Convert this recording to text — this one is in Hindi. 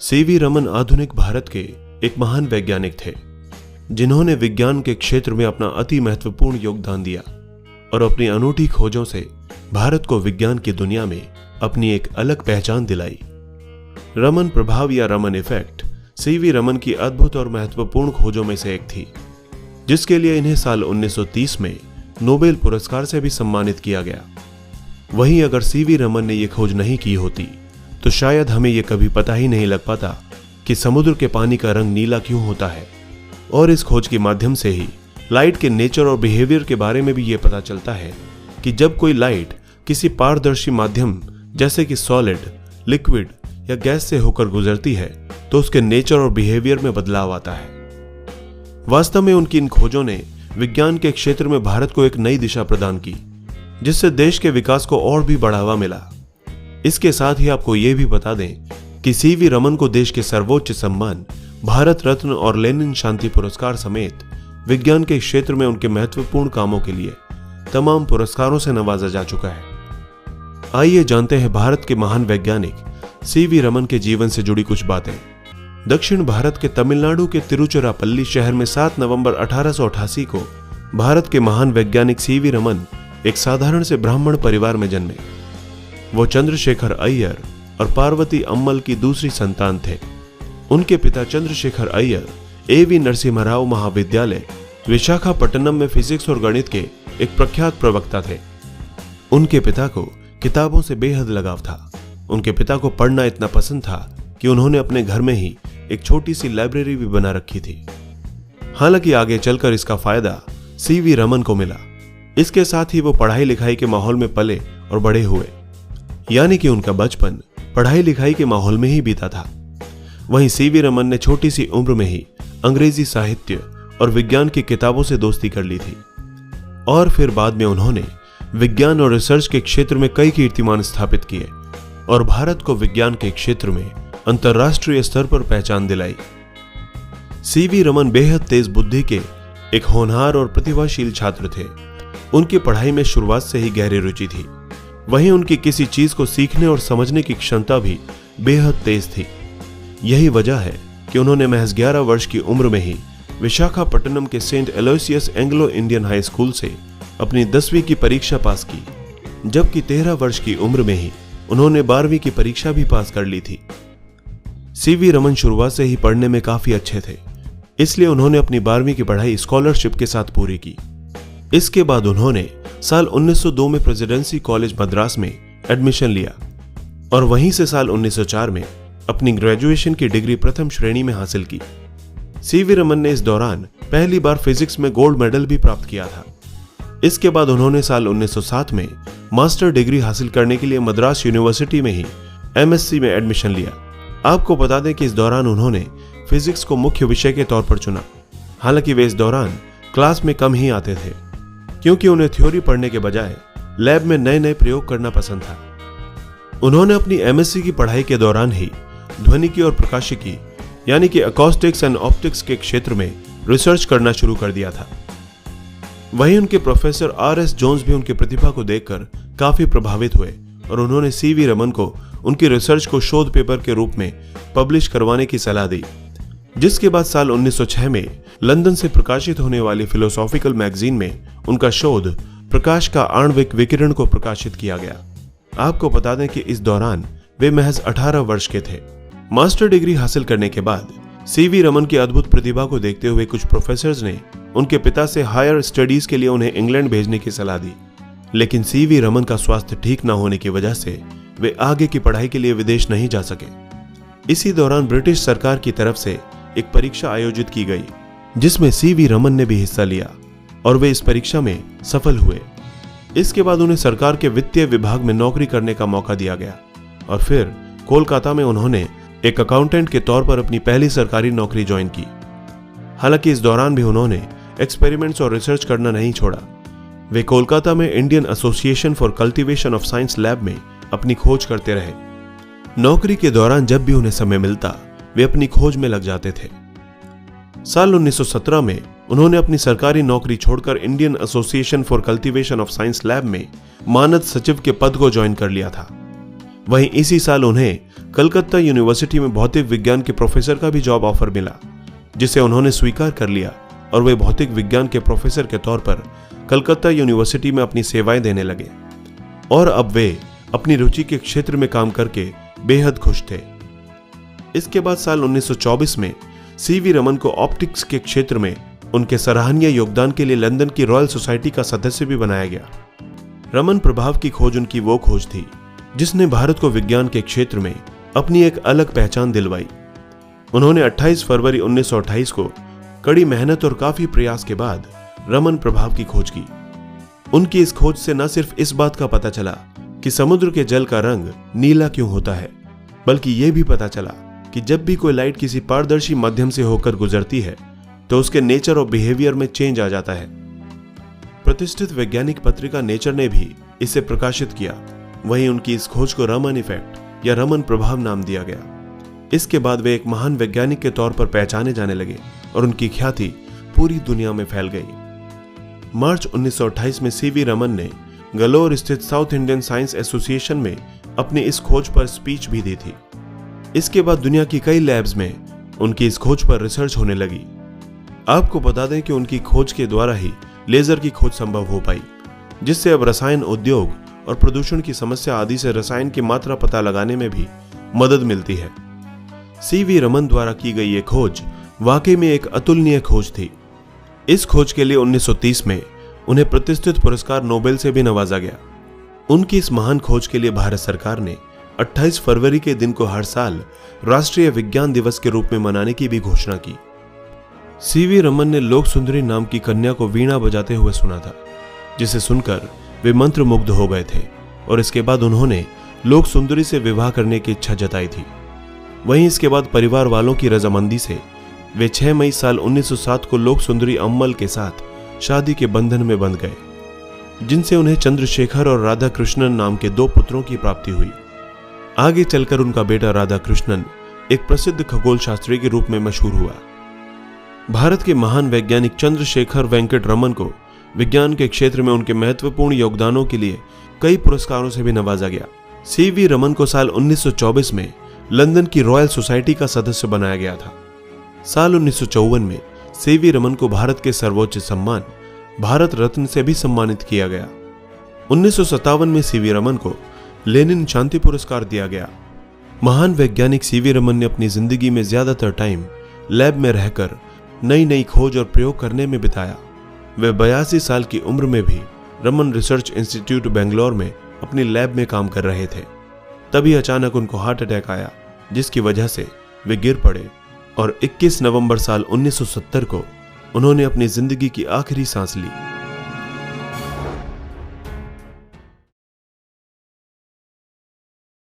सीवी रमन आधुनिक भारत के एक महान वैज्ञानिक थे जिन्होंने विज्ञान के क्षेत्र में अपना अति महत्वपूर्ण योगदान दिया और अपनी अनूठी खोजों से भारत को विज्ञान की दुनिया में अपनी एक अलग पहचान दिलाई। रमन प्रभाव या रमन इफेक्ट सीवी रमन की अद्भुत और महत्वपूर्ण खोजों में से एक थी, जिसके लिए इन्हें साल 1930 में नोबेल पुरस्कार से भी सम्मानित किया गया। वहीं अगर सीवी रमन ने यह खोज नहीं की होती तो शायद हमें यह कभी पता ही नहीं लग पाता कि समुद्र के पानी का रंग नीला क्यों होता है। और इस खोज के माध्यम से ही लाइट के नेचर और बिहेवियर के बारे में भी यह पता चलता है कि जब कोई लाइट किसी पारदर्शी माध्यम जैसे कि सॉलिड, लिक्विड या गैस से होकर गुजरती है तो उसके नेचर और बिहेवियर में बदलाव आता है। वास्तव में उनकी इन खोजों ने विज्ञान के क्षेत्र में भारत को एक नई दिशा प्रदान की, जिससे देश के विकास को और भी बढ़ावा मिला। इसके साथ ही आपको यह भी बता दें कि सीवी रमन को देश के सर्वोच्च सम्मान भारत रत्न और लेनिन शांति पुरस्कार समेत विज्ञान के क्षेत्र में उनके महत्वपूर्ण कामों के लिए तमाम पुरस्कारों से नवाजा जा चुका है। आइए जानते हैं भारत के महान वैज्ञानिक सीवी रमन के जीवन से जुड़ी कुछ बातें। दक्षिण भारत के तमिलनाडु के तिरुचिरापल्ली शहर में 7 नवंबर 1888 को भारत के महान वैज्ञानिक सीवी रमन एक साधारण से ब्राह्मण परिवार में जन्मे। वो चंद्रशेखर अय्यर और पार्वती अम्मल की दूसरी संतान थे। उनके पिता चंद्रशेखर अय्यर एवी नरसिम्हा राव महाविद्यालय विशाखापट्टनम में फिजिक्स और गणित के एक प्रख्यात प्रवक्ता थे। उनके पिता को किताबों से बेहद लगाव था। उनके पिता को पढ़ना इतना पसंद था कि उन्होंने अपने घर में ही एक छोटी सी लाइब्रेरी भी बना रखी थी। हालांकि आगे चलकर इसका फायदा सीवी रमन को मिला। इसके साथ ही वो पढ़ाई लिखाई के माहौल में पले और बड़े हुए, यानी कि उनका बचपन पढ़ाई लिखाई के माहौल में ही बीता था। वहीं सीवी रमन ने छोटी सी उम्र में ही अंग्रेजी साहित्य और विज्ञान की किताबों से दोस्ती कर ली थी और फिर बाद में उन्होंने विज्ञान और रिसर्च के क्षेत्र में कई कीर्तिमान स्थापित किए और भारत को विज्ञान के क्षेत्र में अंतर्राष्ट्रीय स्तर पर पहचान दिलाई। सीवी रमन बेहद तेज बुद्धि के एक होनहार और प्रतिभाशील छात्र थे। उनकी पढ़ाई में शुरुआत से ही गहरी रुचि थी। वहीं उनकी किसी चीज को सीखने और समझने की क्षमता भी बेहद तेज थी। यही वजह है कि उन्होंने महज 11 वर्ष की उम्र में ही विशाखापट्टनम के Saint Aloysius Anglo Indian high school से अपनी 10वीं की परीक्षा पास की, जबकि 13 वर्ष की उम्र में ही उन्होंने 12वीं की परीक्षा भी पास कर ली थी। सीवी रमन शुरुआत से ही पढ़ने में काफी अच्छे थे, इसलिए उन्होंने अपनी 12वीं की पढ़ाई स्कॉलरशिप के साथ पूरी की। इसके बाद उन्होंने साल 1902 में प्रेसिडेंसी कॉलेज मद्रास में एडमिशन लिया और वहीं से साल 1904 में अपनी ग्रेजुएशन की डिग्री प्रथम श्रेणी में हासिल की। सीवी रमन ने इस दौरान पहली बार फिजिक्स में गोल्ड मेडल भी प्राप्त किया था। इसके बाद उन्होंने साल 1907 में मास्टर डिग्री हासिल करने के लिए मद्रास यूनिवर्सिटी में ही एमएससी में एडमिशन लिया। आपको बता दें कि इस दौरान उन्होंने फिजिक्स को मुख्य विषय के तौर पर चुना। हालांकि वे इस दौरान क्लास में कम ही आते थे, क्योंकि उन्हें थ्योरी पढ़ने के बजाय लैब में नए नए प्रयोग करना पसंद था। उन्होंने अपनी एमएससी की पढ़ाई के दौरान ही ध्वनिकी और प्रकाशिकी यानी कि अकॉस्टिक्स एंड ऑप्टिक्स के क्षेत्र में रिसर्च करना शुरू कर दिया था। वहीं उनके प्रोफेसर आर.एस. जोन्स भी उनकी प्रतिभा को देखकर काफी प्रभावित हुए और उन्होंने सीवी रमन को उनकी रिसर्च को शोध पेपर के रूप में पब्लिश करवाने की सलाह दी, जिसके बाद साल 1906 में लंदन से प्रकाशित होने वाली फिलोसॉफिकल मैगजीन में उनका शोध प्रकाश का आणविक विकिरण को प्रकाशित किया गया। आपको बता दें कि इस दौरान वे महज 18 वर्ष के थे। मास्टर डिग्री हासिल करने के बाद सीवी रमन की अद्भुत प्रतिभा को देखते हुए कुछ प्रोफेसर्स ने उनके पिता से हायर स्टडीज के लिए उन्हें इंग्लैंड भेजने की सलाह दी, लेकिन सीवी रमन का स्वास्थ्य ठीक न होने की वजह से वे आगे की पढ़ाई के लिए विदेश नहीं जा सके। इसी दौरान ब्रिटिश सरकार की तरफ से एक परीक्षा आयोजित की गई, जिसमें सीवी रमन ने भी हिस्सा लिया और वे इस परीक्षा में सफल हुए। इसके बाद उन्हें सरकार के वित्तीय विभाग में नौकरी करने का मौका दिया गया और फिर कोलकाता में उन्होंने एक अकाउंटेंट के तौर पर अपनी पहली सरकारी नौकरी ज्वाइन की। हालांकि इस दौरान भी उन्होंने एक्सपेरिमेंट्स और रिसर्च करना नहीं छोड़ा। वे कोलकाता में Indian association for cultivation of science lab में अपनी खोज करते रहे। नौकरी के दौरान जब भी उन्हें समय मिलता वे अपनी खोज में लग जाते थे। साल 1917 में उन्होंने अपनी सरकारी नौकरी छोड़कर Indian association for cultivation of science lab में मानद सचिव के पद को ज्वाइन कर लिया था। वहीं इसी साल उन्हें कलकत्ता यूनिवर्सिटी में भौतिक विज्ञान के प्रोफेसर का भी जॉब ऑफर मिला, जिसे उन्होंने स्वीकार कर लिया और वे भौतिक विज्ञान के प्रोफेसर के तौर पर कलकत्ता यूनिवर्सिटी में अपनी सेवाएं देने लगे और अब वे अपनी रुचि के क्षेत्र में काम करके बेहद खुश थे। इसके बाद साल 1924 में सीवी रमन को ऑप्टिक्स के क्षेत्र में उनके सराहनीय योगदान के लिए लंदन की रॉयल सोसाइटी का सदस्य भी बनाया गया। रमन प्रभाव की खोज उनकी वो खोज थी जिसने भारत को विज्ञान के क्षेत्र में अपनी एक अलग पहचान दिलवाई। उन्होंने 28 फरवरी 1928 को कड़ी मेहनत और काफी प्रयास के बाद रमन प्रभाव की खोज की। उनकी इस खोज से न सिर्फ इस बात का पता चला कि समुद्र के जल का रंग नीला क्यों होता है, बल्कि यह भी पता चला कि जब भी कोई लाइट किसी पारदर्शी माध्यम से होकर गुजरती है तो उसके नेचर और बिहेवियर में चेंज आ जाता है। प्रतिष्ठित वैज्ञानिक पत्रिका नेचर ने भी इसे प्रकाशित किया। वहीं उनकी इस खोज को रमन इफेक्ट या रमन प्रभाव नाम दिया गया। इसके बाद वे एक महान वैज्ञानिक के तौर पर पहचाने जाने लगे और उनकी ख्याति पूरी दुनिया में फैल गई। मार्च 1928 में सीवी रमन ने गलोर स्थित साउथ इंडियन साइंस एसोसिएशन में अपनी इस खोज पर स्पीच भी दी थी। इसके बाद दुनिया की कई लैब्स में उनकी इस खोज पर रिसर्च होने लगी। आपको बता दें कि उनकी खोज के द्वारा ही लेजर की खोज संभव हो पाई, जिससे अब रसायन उद्योग और प्रदूषण की समस्या आदि से रसायन की मात्रा पता लगाने में भी मदद मिलती है। सीवी रमन द्वारा की गई ये खोज वाकई में एक अतुलनीय खोज थी। इस खोज के लिए 1930 में उन्हें प्रतिष्ठित पुरस्कार नोबेल से भी नवाजा गया। उनकी इस महान खोज के लिए भारत सरकार ने 28 फरवरी के दिन को हर साल राष्ट्रीय विज्ञान दिवस के रूप में मनाने की भी घोषणा की। सीवी रमन ने लोक सुंदरी नाम की कन्या को वीणा बजाते हुए सुना था, जिसे सुनकर वे मंत्रमुग्ध हो गए थे और इसके बाद उन्होंने लोक सुंदरी से विवाह करने की इच्छा जताई थी। वहीं इसके बाद परिवार वालों की रजामंदी से वे 6 मई साल 1907 को लोक सुंदरी अम्मल के साथ शादी के बंधन में बंध गए, जिनसे उन्हें चंद्रशेखर और राधा कृष्णन नाम के 2 पुत्रों की प्राप्ति हुई। आगे चलकर उनका बेटा राधा कृष्णन एक प्रसिद्ध खगोल शास्त्री के रूप में मशहूर हुआ। भारत के महान वैज्ञानिक चंद्रशेखर वेंकट रमन को विज्ञान के क्षेत्र में उनके महत्वपूर्ण योगदानों के लिए कई पुरस्कारों से भी नवाजा गया। सीवी रमन को साल 1924 में लंदन की रॉयल सोसाइटी का सदस्य बनाया गया था। साल 1954 में सीवी रमन को भारत के सर्वोच्च सम्मान भारत रत्न से भी सम्मानित किया गया। 1957 में सीवी रमन को लेनिन शांति पुरस्कार दिया गया। महान वैज्ञानिक सीवी रमन ने अपनी जिंदगी में ज्यादातर टाइम लैब में रहकर नई नई खोज और प्रयोग करने में बिताया। वे 82 साल की उम्र में भी रमन रिसर्च इंस्टीट्यूट बेंगलोर में अपनी लैब में काम कर रहे थे। तभी अचानक उनको हार्ट अटैक आया, जिसकी वजह से वे गिर पड़े और 21 नवंबर साल 1970 को उन्होंने अपनी जिंदगी की आखिरी सांस ली।